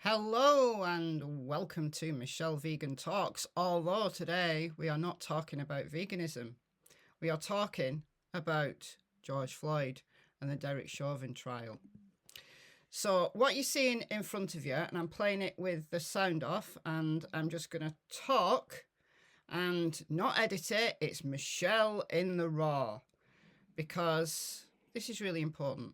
Hello and welcome to Michelle Vegan Talks. Although today we are not talking about veganism, we are talking about George Floyd and the Derek Chauvin trial. So what you're seeing in front of you, and I'm playing it with the sound off, and I'm just going to talk and not edit it. It's Michelle in the raw, because this is really important.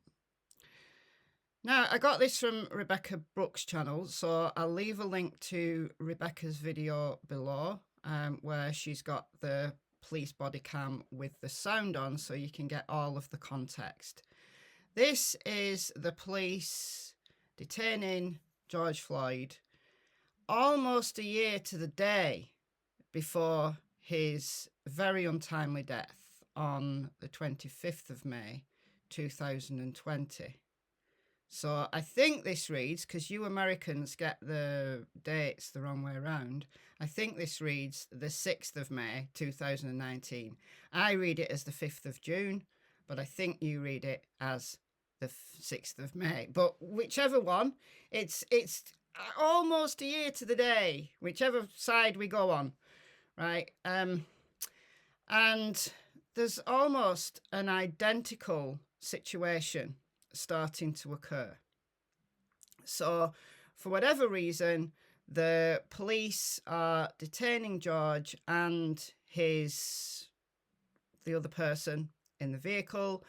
Now, I got this from Rebecca Brooks' channel, so I'll leave a link to Rebecca's video below, where she's got the police body cam with the sound on, so you can get all of the context. This is the police detaining George Floyd almost a year to the day before his very untimely death on the 25th of May, 2020. So I think this reads, because you Americans get the dates the wrong way around, I think this reads the 6th of May, 2019. I read it as the 5th of June, but I think you read it as the 6th of May. But whichever one, it's almost a year to the day, whichever side we go on, right? And there's almost an identical situation starting to occur. So for whatever reason, the police are detaining George and the other person in the vehicle,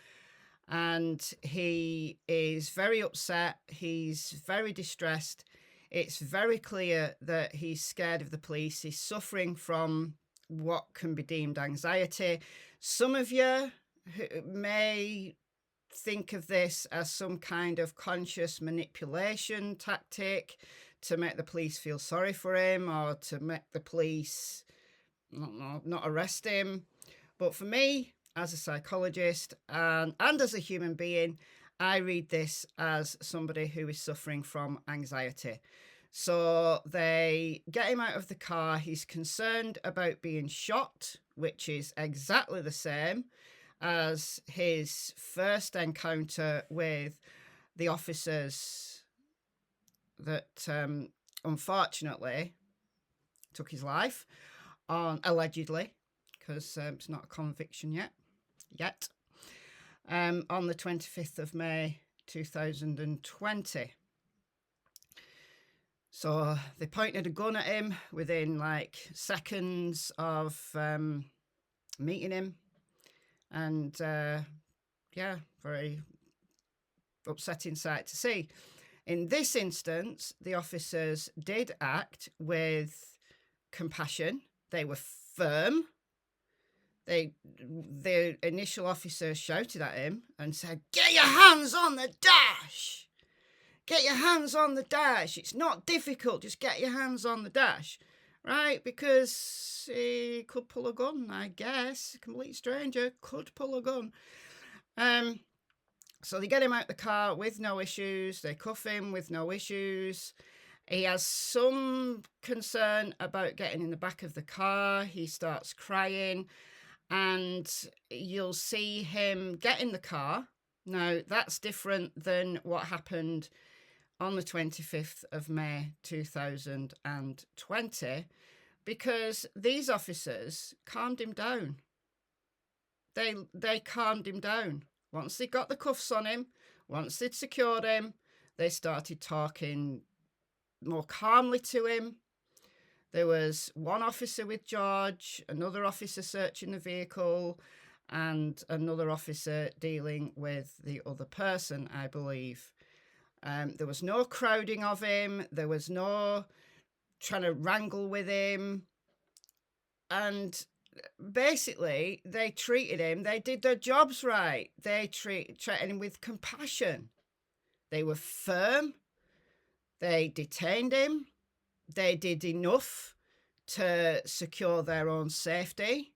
and he is very upset. He's very distressed. It's very clear that he's scared of the police. He's suffering from what can be deemed anxiety. Some of you may think of this as some kind of conscious manipulation tactic to make the police feel sorry for him, or to make the police not arrest him. But for me, as a psychologist and as a human being, I read this as somebody who is suffering from anxiety. So they get him out of the car. He's concerned about being shot, which is exactly the same as his first encounter with the officers that unfortunately took his life, allegedly, because it's not a conviction yet, on the 25th of May 2020. So they pointed a gun at him within like seconds of meeting him. And very upsetting sight to see. In this instance, the officers did act with compassion. They were firm. The initial officer shouted at him and said, "Get your hands on the dash! Get your hands on the dash. It's not difficult. Just get your hands on the dash." Right? Because he could pull a gun, I guess. A complete stranger could pull a gun. So they get him out the car with no issues. They cuff him with no issues. He has some concern about getting in the back of the car. He starts crying, and you'll see him get in the car. Now, that's different than what happened on the 25th of May 2020, because these officers calmed him down. They calmed him down. Once they got the cuffs on him, once they'd secured him, they started talking more calmly to him. There was one officer with George, another officer searching the vehicle, and another officer dealing with the other person, I believe. There was no crowding of him. There was no trying to wrangle with him. And basically, they treated him, they did their jobs right. They treated him with compassion. They were firm. They detained him. They did enough to secure their own safety.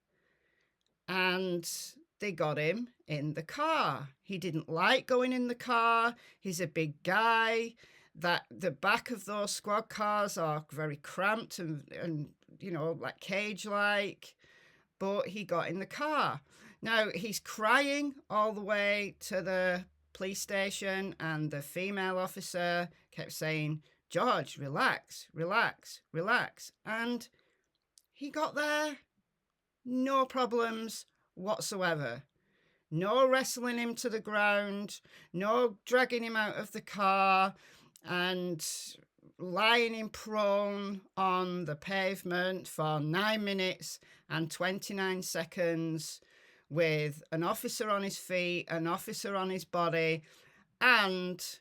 And they got him in the car. He didn't like going in the car. He's a big guy. That the back of those squad cars are very cramped and like cage-like. But he got in the car. Now, he's crying all the way to the police station, and the female officer kept saying, George, relax, relax, relax. And he got there, no problems whatsoever. No wrestling him to the ground, no dragging him out of the car and lying him prone on the pavement for 9 minutes and 29 seconds with an officer on his feet, an officer on his body, and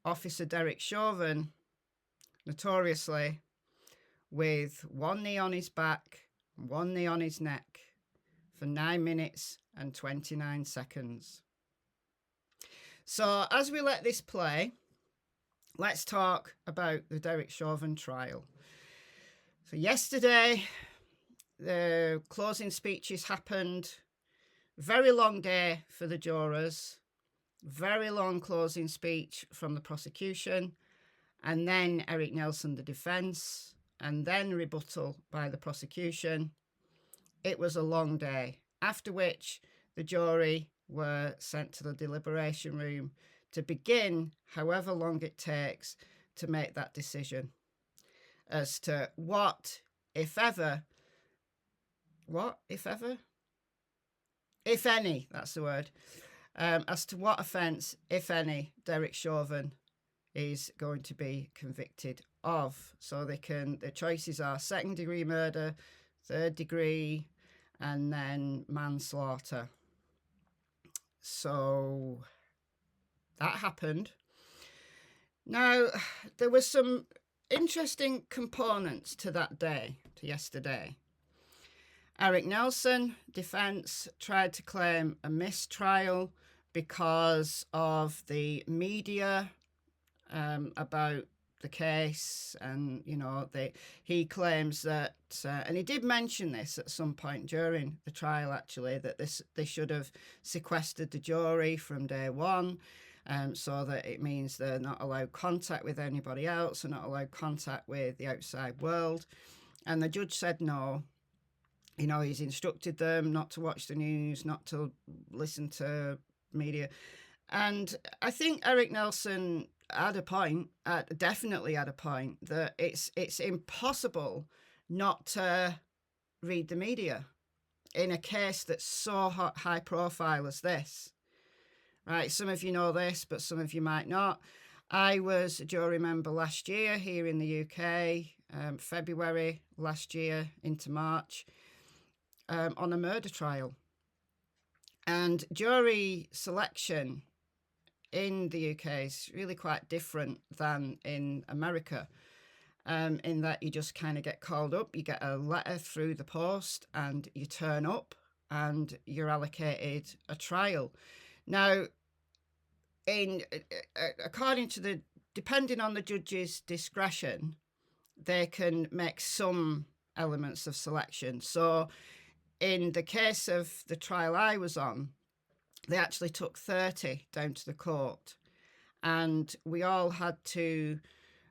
Officer Derek Chauvin, notoriously, with one knee on his back, one knee on his neck for 9 minutes and 29 seconds. So as we let this play, let's talk about the Derek Chauvin trial. So yesterday, the closing speeches happened. Very long day for the jurors. Very long closing speech from the prosecution. And then Eric Nelson, the defence. And then rebuttal by the prosecution. It was a long day. After which the jury were sent to the deliberation room to begin, however long it takes, to make that decision as to what, if ever, if any, that's the word, as to what offence, if any, Derek Chauvin is going to be convicted of. So the choices are 2nd degree murder, 3rd degree, and then manslaughter. So that happened. Now, there were some interesting components to that day, to yesterday. Eric Nelson, defence, tried to claim a mistrial because of the media about the case, and he claims that and he did mention this at some point during the trial, actually, that they should have sequestered the jury from day one, so that it means they're not allowed contact with anybody else, they're not allowed contact with the outside world. And the judge said no. He's instructed them not to watch the news, not to listen to media. And I think Eric Nelson had a point, definitely had a point, that it's impossible not to read the media in a case that's so high profile as this. Right, some of you know this, but some of you might not. I was a jury member last year here in the UK, February last year into March, on a murder trial. And jury selection in the UK is really quite different than in America, in that you just kind of get called up, you get a letter through the post, and you turn up and you're allocated a trial. Now, depending on the judge's discretion, they can make some elements of selection. So in the case of the trial I was on, they actually took 30 down to the court, and we all had to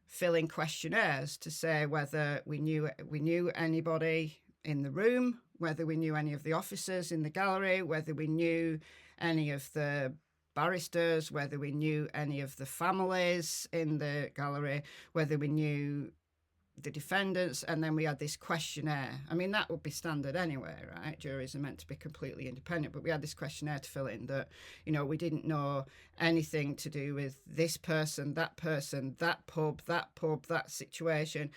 fill in questionnaires to say whether we knew anybody in the room, whether we knew any of the officers in the gallery, whether we knew any of the barristers, whether we knew any of the families in the gallery, whether we knew the defendants, and then we had this questionnaire. I mean, that would be standard anyway, right? Juries are meant to be completely independent, but we had this questionnaire to fill in that, we didn't know anything to do with this person, that pub, that situation.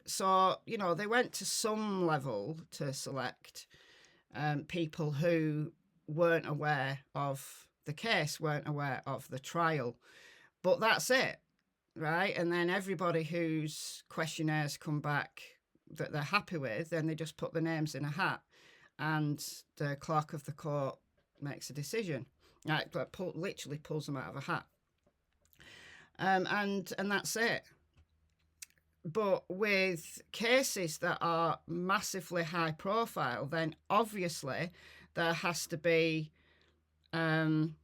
So, they went to some level to select people who weren't aware of the case, weren't aware of the trial. But that's it. Right, and then everybody whose questionnaires come back that they're happy with, then they just put the names in a hat, and the clerk of the court makes a decision. Right, literally pulls them out of a hat, and that's it. But with cases that are massively high profile, then obviously there has to be more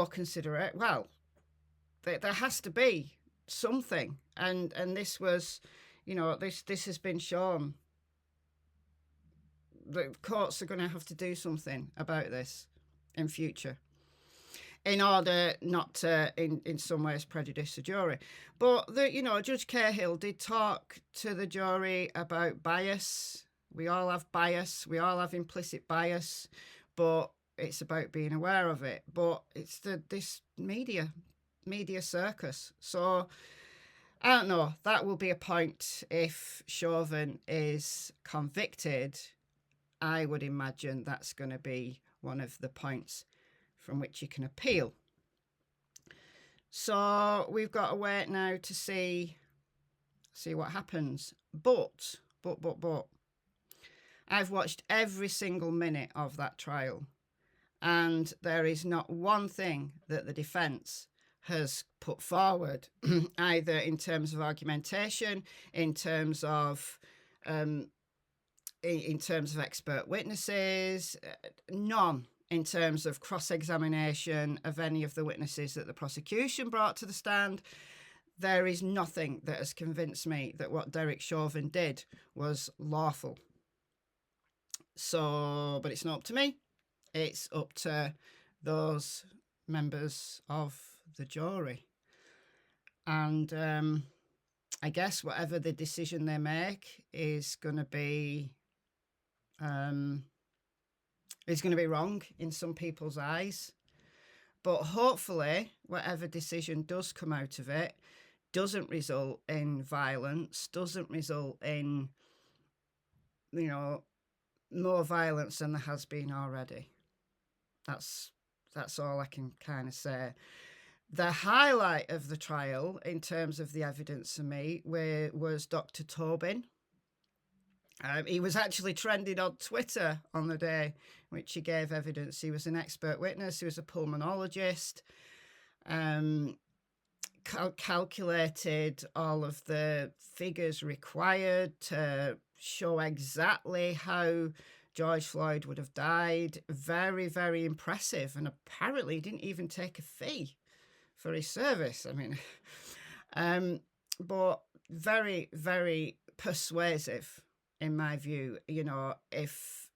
considerate. Well, there has to be something, and this was, this has been shown. The courts are going to have to do something about this in future. in order not to, in some ways, prejudice the jury. But, Judge Cahill did talk to the jury about bias. We all have bias. We all have implicit bias. But it's about being aware of it. But it's this media circus. So, I don't know. That will be a point if Chauvin is convicted. I would imagine that's going to be one of the points from which you can appeal. So we've got to wait now to see what happens. But I've watched every single minute of that trial, and there is not one thing that the defence has put forward, either in terms of argumentation, in terms of expert witnesses, none in terms of cross-examination of any of the witnesses that the prosecution brought to the stand. There is nothing that has convinced me that what Derek Chauvin did was lawful. So, but it's not up to me. It's up to those members of the jury. And I guess whatever the decision they make is going to be wrong in some people's eyes. But hopefully, whatever decision does come out of it doesn't result in violence, doesn't result in, more violence than there has been already. That's all I can kind of say. The highlight of the trial, in terms of the evidence for me, was Dr. Tobin. He was actually trending on Twitter on the day which he gave evidence. He was an expert witness. He was a pulmonologist. Calculated all of the figures required to show exactly how George Floyd would have died. Very, very impressive. And apparently he didn't even take a fee for his service. I mean, but very, very persuasive in my view. If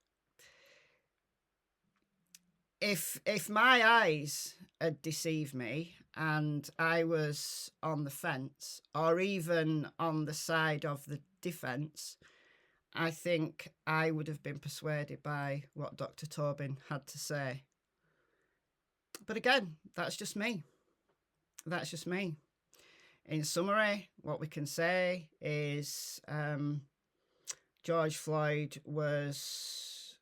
my eyes had deceived me and I was on the fence or even on the side of the defence, I think I would have been persuaded by what Dr. Tobin had to say. But again, that's just me. That's just me. In summary, what we can say is George Floyd was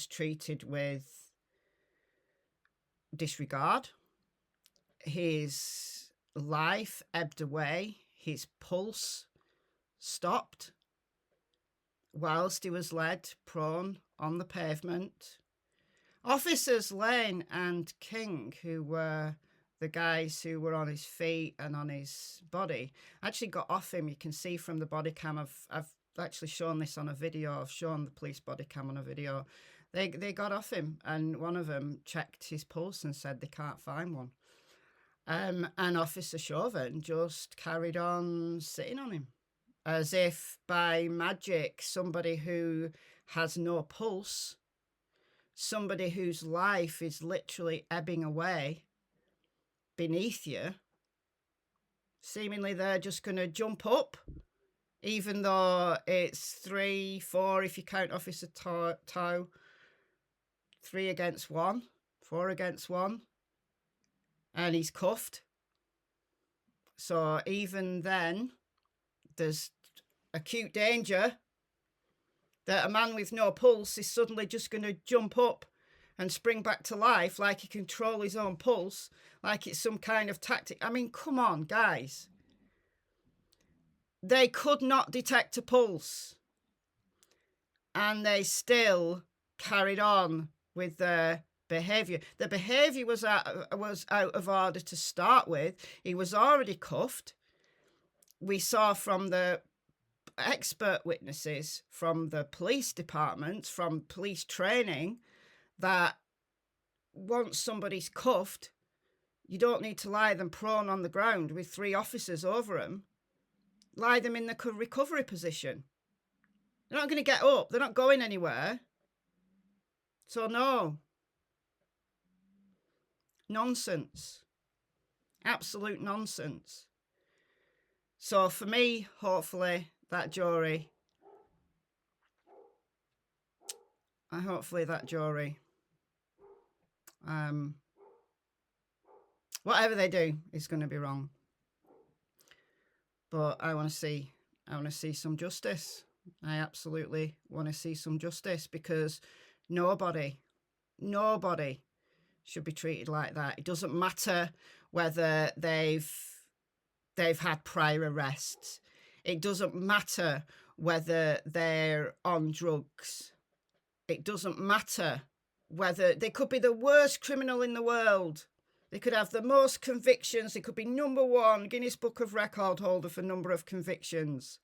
treated with disregard. His life ebbed away. His pulse stopped whilst he was led prone on the pavement. Officers Lane and King, who were the guys who were on his feet and on his body, actually got off him. You can see from the body cam. I've actually shown this on a video. I've shown the police body cam on a video. They got off him, and one of them checked his pulse and said they can't find one. And Officer Chauvin just carried on sitting on him, as if by magic somebody who has no pulse, somebody whose life is literally ebbing away beneath you, seemingly they're just going to jump up, even though it's 3, 4 if you count Officer Tow, 3 against 1, 4 against 1, and he's cuffed. So even then, there's acute danger that a man with no pulse is suddenly just going to jump up and spring back to life like he can control his own pulse, like it's some kind of tactic. I mean, come on, guys. They could not detect a pulse, and they still carried on with their behaviour. The behaviour was out of order to start with. He was already cuffed. We saw from the expert witnesses, from the police department, from police training, that once somebody's cuffed, you don't need to lie them prone on the ground with 3 officers over them. Lie them in the recovery position. They're not going to get up. They're not going anywhere. So no. Nonsense. Absolute nonsense. So for me, hopefully that jury, whatever they do is going to be wrong. But I want to see some justice. I absolutely want to see some justice, because nobody should be treated like that. It doesn't matter whether they've had prior arrests. It doesn't matter whether they're on drugs. It doesn't matter whether they could be the worst criminal in the world. They could have the most convictions. They could be #1 Guinness Book of Record holder for number of convictions.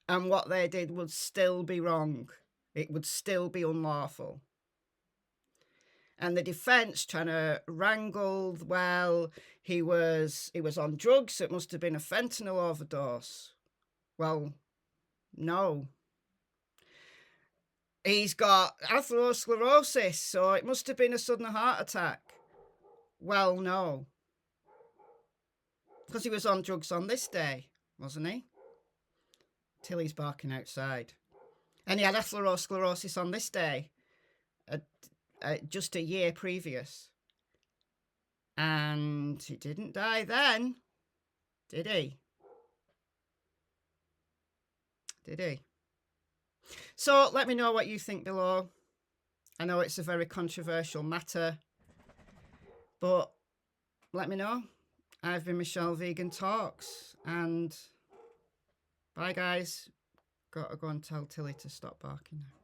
And what they did would still be wrong. It would still be unlawful. And the defence trying to wrangle, well, he was on drugs, so it must have been a fentanyl overdose. Well, no. He's got atherosclerosis, so it must have been a sudden heart attack. Well, no. Because he was on drugs on this day, wasn't he? Tilly's barking outside. And he had atherosclerosis on this day, just a year previous. And he didn't die then, did he? Did he? So let me know what you think below. I know it's a very controversial matter, but let me know. I've been Michelle Vegan Talks, and bye guys. Got to go and tell Tilly to stop barking now.